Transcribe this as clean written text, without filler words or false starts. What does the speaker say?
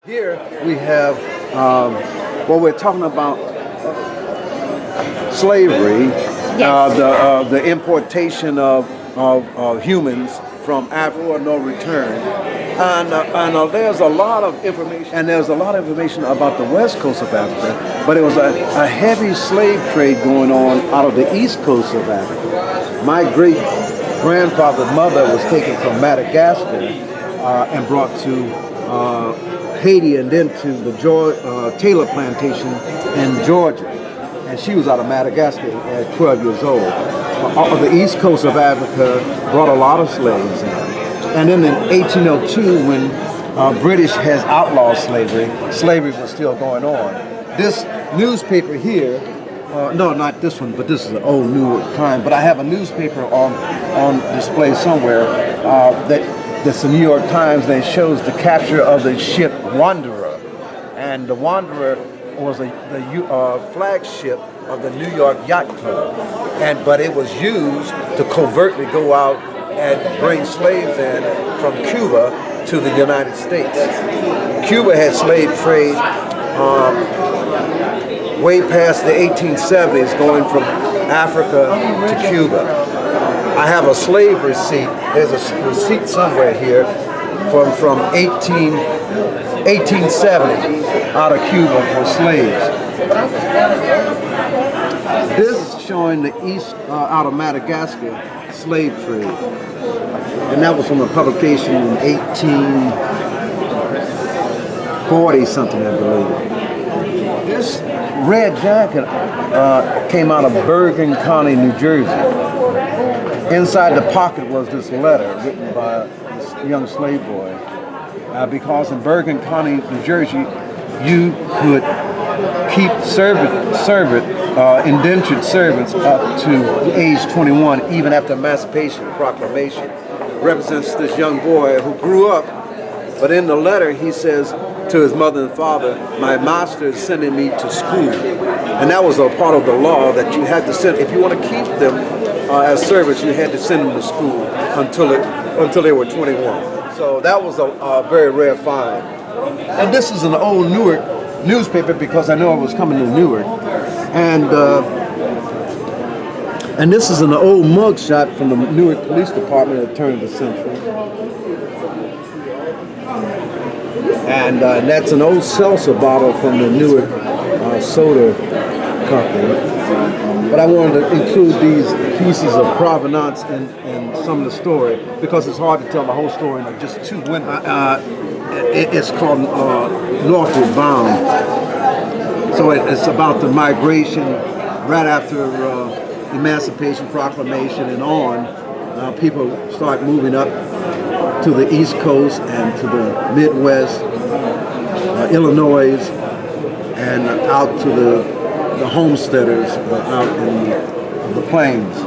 Here we have, well, we're talking about slavery, Yes. the importation of humans from Africa or no return. And there's a lot of information, about the west coast of Africa, but it was a heavy slave trade going on out of the east coast of Africa. My great-grandfather's mother was taken from Madagascar and brought to Haiti and then to the Taylor plantation in Georgia. And she was out of Madagascar at 12 years old. The east coast of Africa brought a lot of slaves in. And then in 1802, when British has outlawed slavery, slavery was still going on. This newspaper here, no, not this one, but this is an old Newark Times, but I have a newspaper on display somewhere that's the New York Times, and it shows the capture of the ship Wanderer. And the Wanderer was the flagship of the New York Yacht Club, but it was used to covertly go out and bring slaves in from Cuba to the United States. Cuba had slave trade way past the 1870s, going from Africa to Cuba. I have a slave receipt. There's a receipt somewhere here from 1870 out of Cuba for slaves. This is showing the east out of Madagascar slave trade, and that was from a publication in 1840 something, I believe. This red jacket came out of Bergen County, New Jersey. Inside the pocket was this letter written by this young slave boy, because in Bergen County, New Jersey, you could keep indentured servants up to age 21, even after Emancipation Proclamation. Represents this young boy who grew up, but in the letter he says to his mother and father, "My master is sending me to school." And that was a part of the law that you had to send. If you want to keep them as servants, you had to send them to school until they were 21. So that was a very rare find. And this is an old Newark newspaper because I know it was coming to Newark. And this is an old mugshot from the Newark Police Department at the turn of the century. And that's an old seltzer bottle from the Newark soda company. But I wanted to include these pieces of provenance in some of the story because it's hard to tell the whole story in just two windows. It's called Northward Bound. So it's about the migration right after Emancipation Proclamation and on. People start moving up to the East Coast and to the Midwest, Illinois, and out to the homesteaders out in the plains.